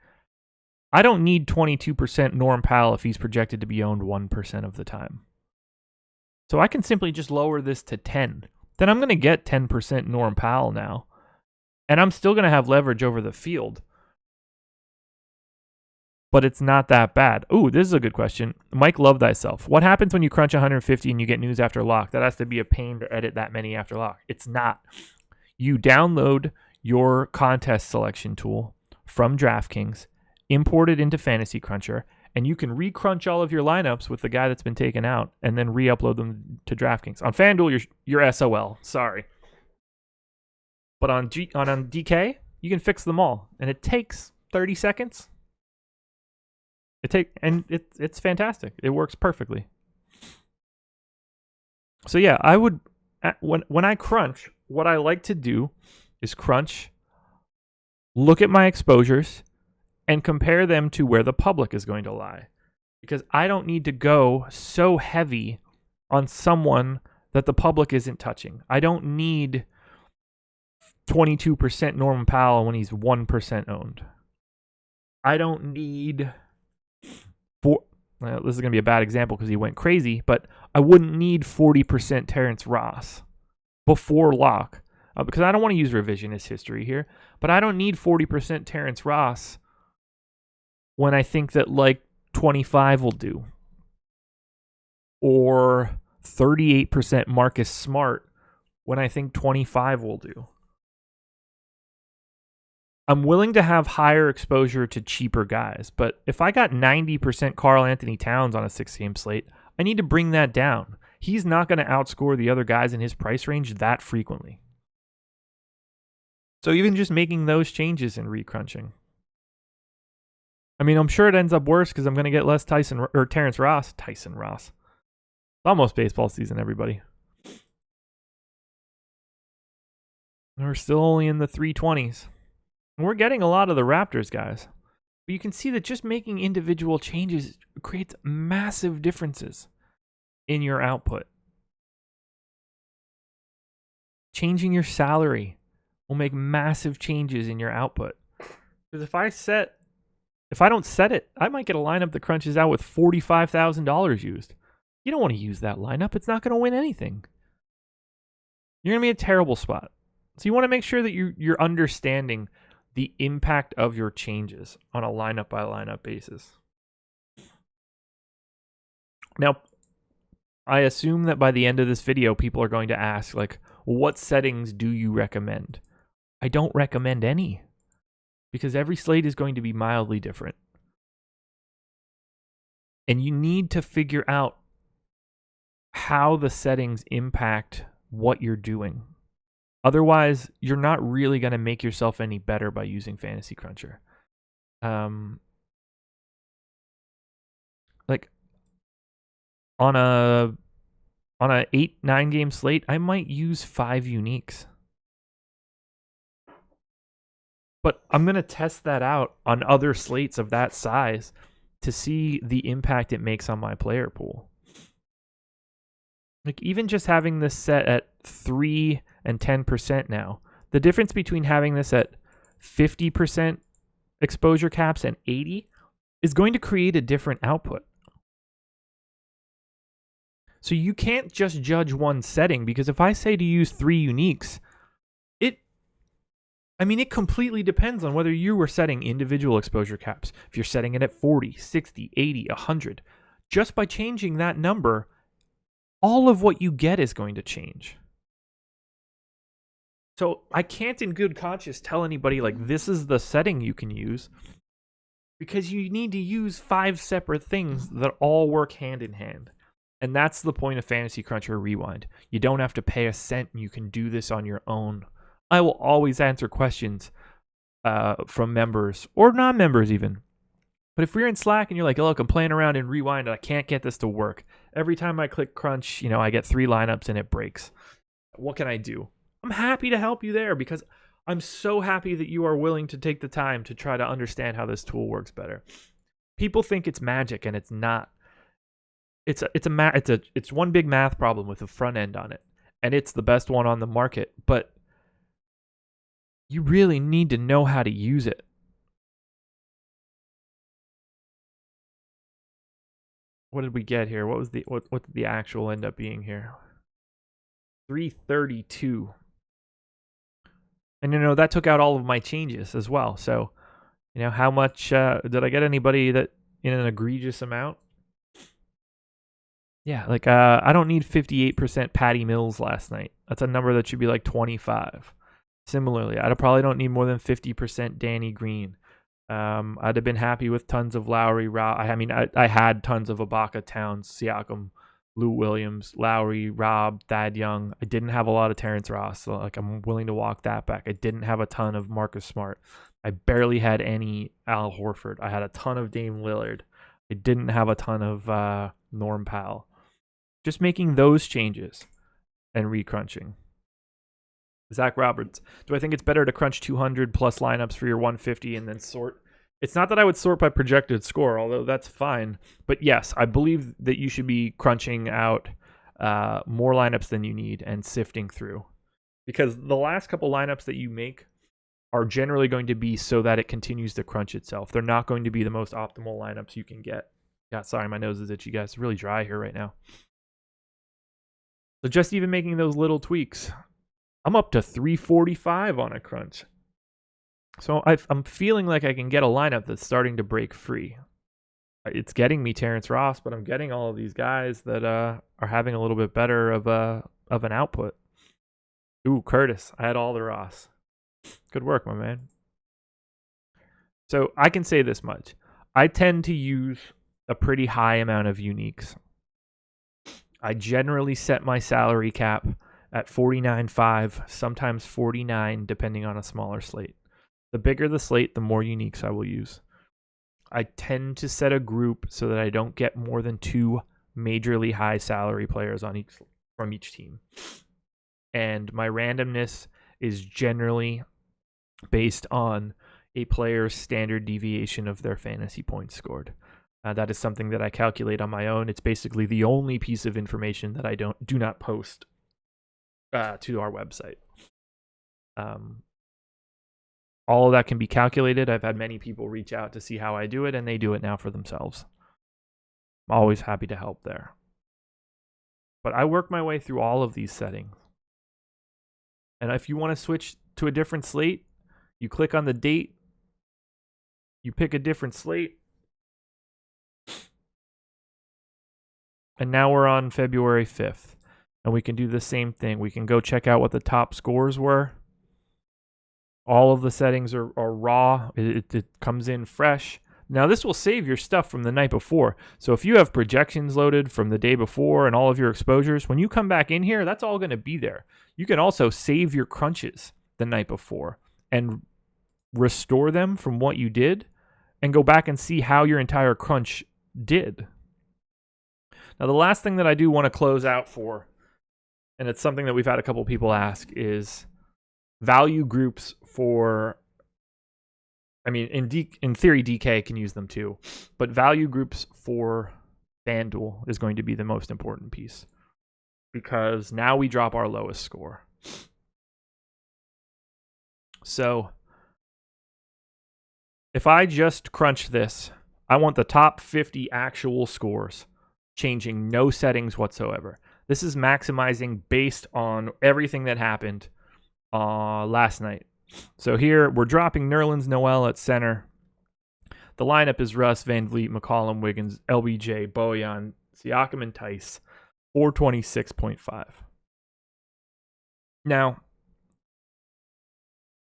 I don't need 22% Norm Powell if he's projected to be owned 1% of the time. So I can simply just lower this to 10. Then I'm going to get 10% Norm Powell now. And I'm still going to have leverage over the field. But it's not that bad. Ooh, this is a good question. Mike Love Thyself. What happens when you crunch 150 and you get news after lock? That has to be a pain to edit that many after lock. It's not. You download your contest selection tool from DraftKings, import it into Fantasy Cruncher, and you can re-crunch all of your lineups with the guy that's been taken out and then re-upload them to DraftKings. On FanDuel, you're SOL. Sorry. But on DK, you can fix them all. And it takes 30 seconds. It's fantastic. It works perfectly. So yeah, I would... When I crunch, what I like to do is crunch, look at my exposures, and compare them to where the public is going to lie. Because I don't need to go so heavy on someone that the public isn't touching. I don't need 22% Norman Powell when he's 1% owned. I don't need... this is going to be a bad example because he went crazy, but I wouldn't need 40% Terrence Ross before lock. Because I don't want to use revisionist history here, but I don't need 40% Terrence Ross when I think that like 25 will do. Or 38% Marcus Smart when I think 25 will do. I'm willing to have higher exposure to cheaper guys, but if I got 90% Karl Anthony Towns on a 6-game slate, I need to bring that down. He's not going to outscore the other guys in his price range that frequently. So even just making those changes and re-crunching. I mean, I'm sure it ends up worse because I'm going to get less Terrence Ross. Tyson Ross. It's almost baseball season, everybody. We're still only in the 320s. And we're getting a lot of the Raptors, guys. But you can see that just making individual changes creates massive differences in your output. Changing your salary will make massive changes in your output. Because if If I don't set it, I might get a lineup that crunches out with $45,000 used. You don't want to use that lineup. It's not going to win anything. You're going to be in a terrible spot. So you want to make sure that you're understanding the impact of your changes on a lineup by lineup basis. Now, I assume that by the end of this video, people are going to ask, like, what settings do you recommend? I don't recommend any, because every slate is going to be mildly different. And you need to figure out how the settings impact what you're doing. Otherwise, you're not really going to make yourself any better by using Fantasy Cruncher. Like on a 8-9 game slate, I might use 5 uniques. But I'm going to test that out on other slates of that size to see the impact it makes on my player pool. Like, even just having this set at 3 and 10% now, the difference between having this at 50% exposure caps and 80 is going to create a different output. So you can't just judge one setting, because if I say to use 3 uniques, it completely depends on whether you were setting individual exposure caps. If you're setting it at 40, 60, 80, 100, just by changing that number, all of what you get is going to change. So I can't in good conscience tell anybody, like, this is the setting you can use, because you need to use 5 separate things that all work hand in hand. And that's the point of Fantasy Cruncher Rewind. You don't have to pay a cent, and you can do this on your own. I will always answer questions from members or non-members even. But if we're in Slack and you're like, look, I'm playing around in Rewind and I can't get this to work. Every time I click Crunch, I get 3 lineups and it breaks. What can I do? I'm happy to help you there, because I'm so happy that you are willing to take the time to try to understand how this tool works better. People think it's magic, and it's not. It's one big math problem with a front end on it, and it's the best one on the market, but you really need to know how to use it. What did we get here? What did the actual end up being here? 332. And that took out all of my changes as well. So, how much did I get anybody that in an egregious amount? Yeah, like I don't need 58% Patty Mills last night. That's a number that should be like 25. Similarly, I probably don't need more than 50% Danny Green. I'd have been happy with tons of Lowry. I had tons of Ibaka, Towns, Siakam, Lou Williams, Lowry, Rob, Thad Young. I didn't have a lot of Terrence Ross, so I'm willing to walk that back. I didn't have a ton of Marcus Smart. I barely had any Al Horford. I had a ton of Dame Lillard. I didn't have a ton of Norm Powell. Just making those changes and recrunching. Zach Roberts, do I think it's better to crunch 200 plus lineups for your 150 and then sort? It's not that I would sort by projected score, although that's fine. But yes, I believe that you should be crunching out more lineups than you need and sifting through. Because the last couple lineups that you make are generally going to be so that it continues to crunch itself. They're not going to be the most optimal lineups you can get. Yeah, sorry, my nose is itchy, guys. It's really dry here right now. So just even making those little tweaks, I'm up to 345 on a crunch. So I'm feeling like I can get a lineup that's starting to break free. It's getting me Terrence Ross, but I'm getting all of these guys that are having a little bit better of an output. Ooh, Curtis. I had all the Ross. Good work, my man. So I can say this much. I tend to use a pretty high amount of uniques. I generally set my salary cap at 49.5, sometimes 49, depending on a smaller slate. The bigger the slate, the more uniques I will use. I tend to set a group so that I don't get more than 2 majorly high salary players from each team. And my randomness is generally based on a player's standard deviation of their fantasy points scored. That is something that I calculate on my own. It's basically the only piece of information that I do not post to our website. All of that can be calculated. I've had many people reach out to see how I do it, and they do it now for themselves. I'm always happy to help there. But I work my way through all of these settings. And if you want to switch to a different slate, you click on the date, you pick a different slate, and now we're on February 5th. And we can do the same thing. We can go check out what the top scores were. All of the settings are raw. It comes in fresh. Now, this will save your stuff from the night before. So if you have projections loaded from the day before and all of your exposures, when you come back in here, that's all going to be there. You can also save your crunches the night before and restore them from what you did and go back and see how your entire crunch did. Now, the last thing that I do want to close out for, and it's something that we've had a couple people ask, is value groups for, I mean, in theory, DK can use them too, but value groups for FanDuel is going to be the most important piece because now we drop our lowest score. So if I just crunch this, I want the top 50 actual scores, changing no settings whatsoever. This is maximizing based on everything that happened last night. So here we're dropping Nerlens Noel at center. The lineup is Russ, Van Vliet, McCollum, Wiggins, LBJ, Bojan, Siakam, and Tice. 426.5. Now,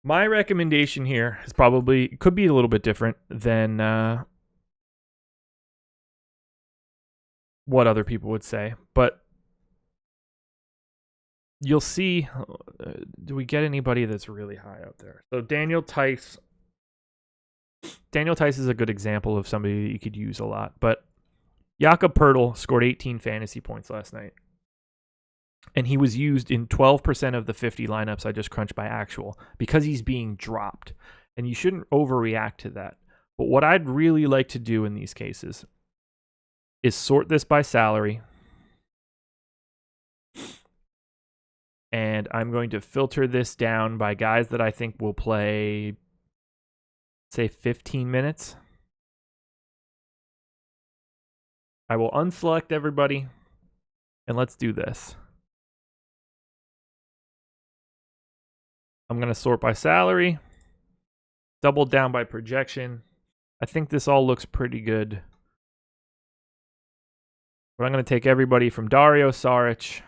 my recommendation here is could be a little bit different than what other people would say, but you'll see, do we get anybody that's really high out there? So Daniel Tice is a good example of somebody that you could use a lot, but Jakob Poeltl scored 18 fantasy points last night, and he was used in 12% of the 50 lineups I just crunched by actual because he's being dropped, and you shouldn't overreact to that. But what I'd really like to do in these cases is sort this by salary, and I'm going to filter this down by guys that I think will play, say, 15 minutes. I will unselect everybody, and let's do this. I'm going to sort by salary, double down by projection. I think this all looks pretty good. But I'm going to take everybody from Dario Saric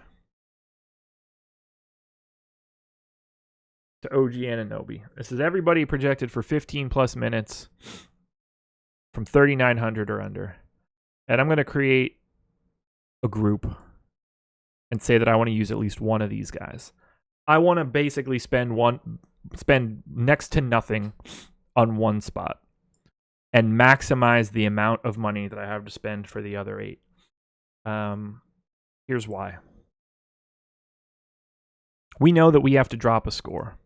to OG Anunoby. This is everybody projected for 15 plus minutes from 3,900 or under. And I'm going to create a group and say that I want to use at least one of these guys. I want to basically spend next to nothing on one spot and maximize the amount of money that I have to spend for the other 8. Here's why. We know that we have to drop a score.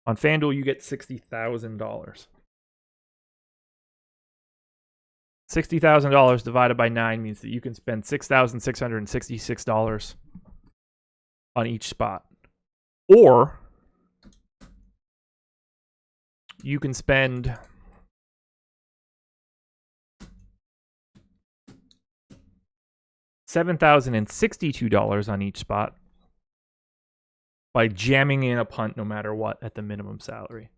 On FanDuel, you get $60,000. $60,000 divided by 9 means that you can spend $6,666 on each spot. Or you can spend $7,062 on each spot by jamming in a punt no matter what at the minimum salary.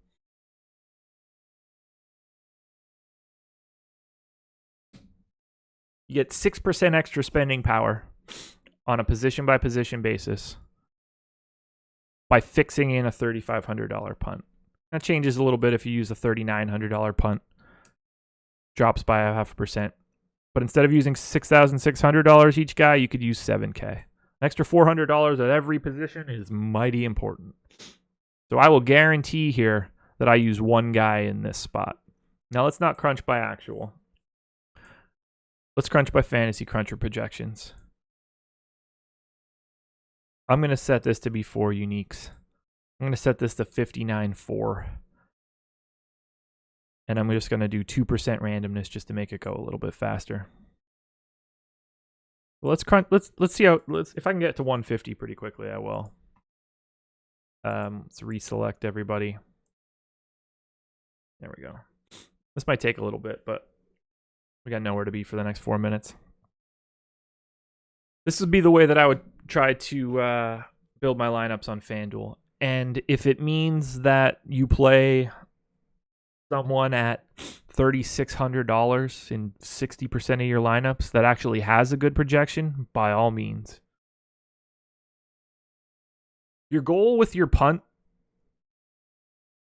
You get 6% extra spending power on a position-by-position basis by fixing in a $3,500 punt. That changes a little bit if you use a $3,900 punt. Drops by 0.5%. But instead of using $6,600 each guy, you could use $7,000. An extra $400 at every position is mighty important. So I will guarantee here that I use one guy in this spot. Now let's not crunch by actual. Let's crunch by fantasy cruncher projections. I'm going to set this to be 4 uniques. I'm going to set this to 59.4. And I'm just going to do 2% randomness just to make it go a little bit faster. Well, let's see how, if I can get to 150 pretty quickly, I will. Let's reselect everybody. There we go. This might take a little bit, but we got nowhere to be for the next 4 minutes. This would be the way that I would try to build my lineups on FanDuel. And if it means that you play someone at $3,600 in 60% of your lineups that actually has a good projection, by all means. Your goal with your punt,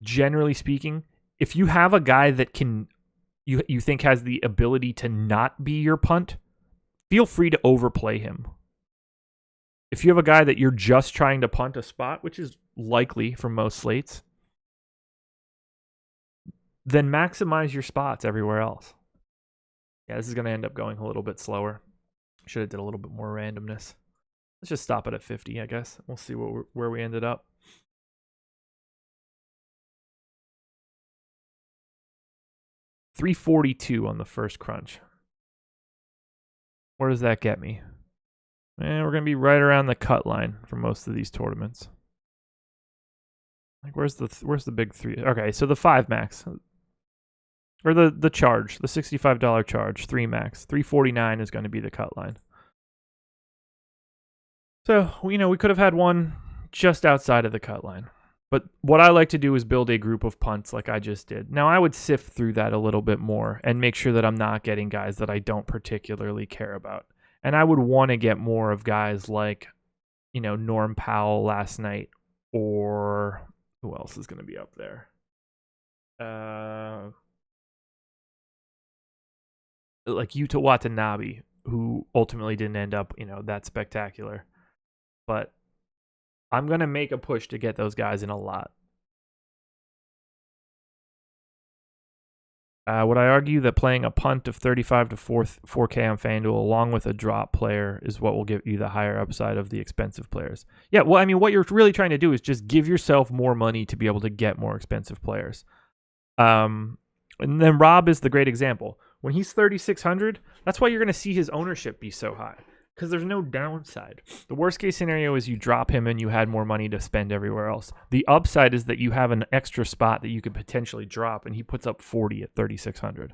generally speaking, if you have a guy that you think has the ability to not be your punt, feel free to overplay him. If you have a guy that you're just trying to punt a spot, which is likely for most slates, then maximize your spots everywhere else. Yeah, this is going to end up going a little bit slower. Should have did a little bit more randomness. Let's just stop it at 50, I guess. We'll see where we ended up. $342 on the first crunch. Where does that get me? And we're going to be right around the cut line for most of these tournaments. Like, where's the big three? Okay, so the 5 max. Or the charge, the $65 charge, 3 max. $349 is going to be the cut line. So, we could have had one just outside of the cut line. But what I like to do is build a group of punts like I just did. Now, I would sift through that a little bit more and make sure that I'm not getting guys that I don't particularly care about. And I would want to get more of guys like, Norm Powell last night, or who else is going to be up there? Like Yuta Watanabe, who ultimately didn't end up, that spectacular. But I'm going to make a push to get those guys in a lot. Would I argue that playing a punt of 35 to 4K on FanDuel along with a drop player is what will give you the higher upside of the expensive players? Yeah, well, I mean, what you're really trying to do is just give yourself more money to be able to get more expensive players. And then Rob is the great example. When he's 3,600, that's why you're going to see his ownership be so high, because there's no downside. The worst case scenario is you drop him and you had more money to spend everywhere else. The upside is that you have an extra spot that you could potentially drop, and he puts up 40 at 3,600.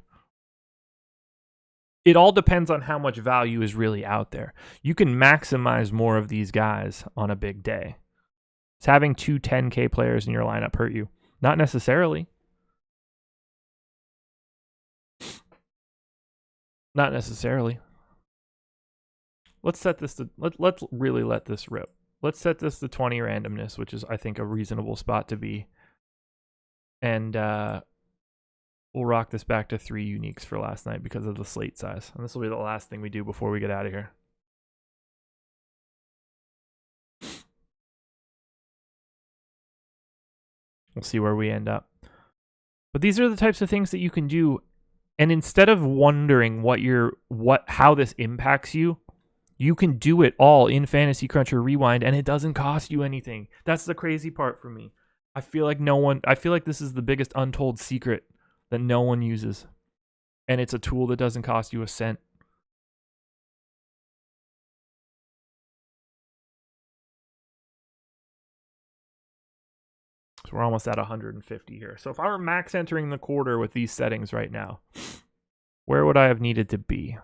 It all depends on how much value is really out there. You can maximize more of these guys on a big day. Does having 2 10K players in your lineup hurt you? Not necessarily. Not necessarily. Let's set this to let's really let this rip. Let's set this to 20 randomness, which is, I think, a reasonable spot to be. And we'll rock this back to 3 uniques for last night because of the slate size. And this will be the last thing we do before we get out of here. We'll see where we end up. But these are the types of things that you can do. And instead of wondering how this impacts you, you can do it all in Fantasy Cruncher Rewind, and it doesn't cost you anything. That's the crazy part for me. I feel like this is the biggest untold secret that no one uses. And it's a tool that doesn't cost you a cent. So we're almost at 150 here. So if I were max entering the quarter with these settings right now, where would I have needed to be?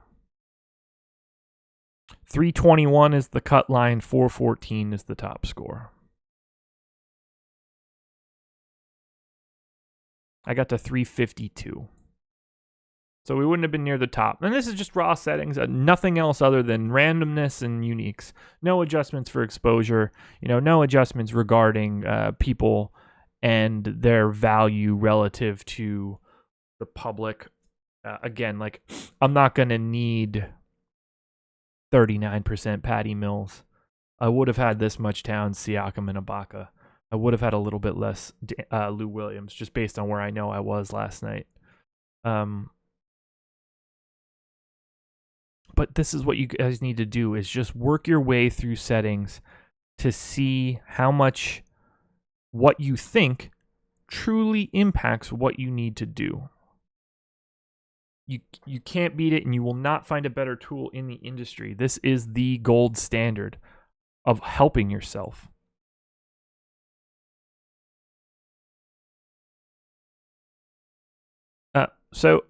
321 is the cut line, 414 is the top score. I got to 352. So we wouldn't have been near the top. And this is just raw settings, nothing else other than randomness and uniques. No adjustments for exposure, no adjustments regarding people and their value relative to the public. Again, like, I'm not going to need 39% Patty Mills. I would have had this much Towns, Siakam, and Ibaka. I would have had a little bit less Lou Williams, just based on where I know I was last night. But this is what you guys need to do, is just work your way through settings to see how much what you think truly impacts what you need to do. You can't beat it, and you will not find a better tool in the industry. This is the gold standard of helping yourself. So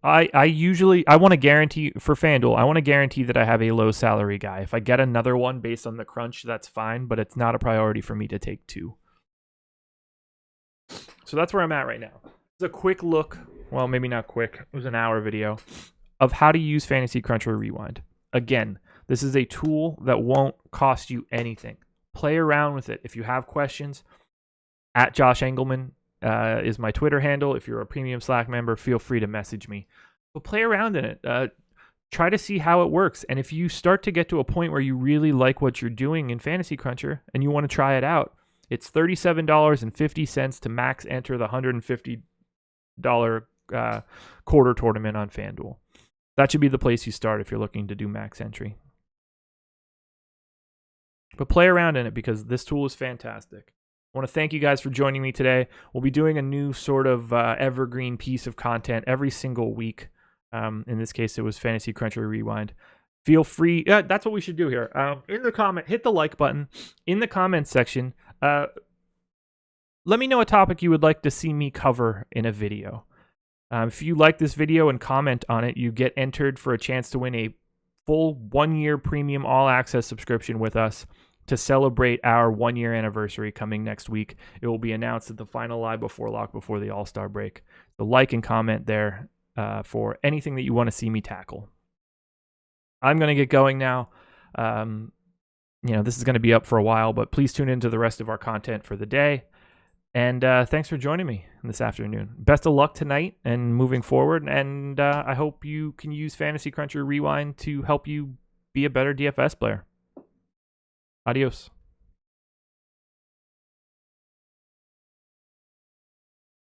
I usually want to guarantee for FanDuel, I want to guarantee that I have a low salary guy. If I get another one based on the crunch, that's fine, but it's not a priority for me to take two. So that's where I'm at right now. It's a quick look, well, maybe not quick, it was an hour video, of how to use Fantasy Cruncher Rewind. Again, this is a tool that won't cost you anything. Play around with it. If you have questions, at Josh Engelman is my Twitter handle. If you're a premium Slack member, feel free to message me. But play around in it. Try to see how it works. And if you start to get to a point where you really like what you're doing in Fantasy Cruncher and you want to try it out, it's $37.50 to max enter the $150 quarter tournament on FanDuel. That should be the place you start if you're looking to do max entry. But play around in it because this tool is fantastic. I want to thank you guys for joining me today. We'll be doing a new sort of evergreen piece of content every single week. In this case, it was Fantasy Cruncher Rewind. Feel free. That's what we should do here. In the comment, hit the like button. In the comments section, let me know a topic you would like to see me cover in a video. If you like this video and comment on it, you get entered for a chance to win a full 1-year premium all-access subscription with us to celebrate our 1-year anniversary coming next week. It will be announced at the final live before lock before the All-Star break. So like and comment there for anything that you want to see me tackle. I'm going to get going now. This is going to be up for a while, but please tune into the rest of our content for the day. And thanks for joining me this afternoon. Best of luck tonight and moving forward. And I hope you can use Fantasy Cruncher Rewind to help you be a better DFS player. Adios.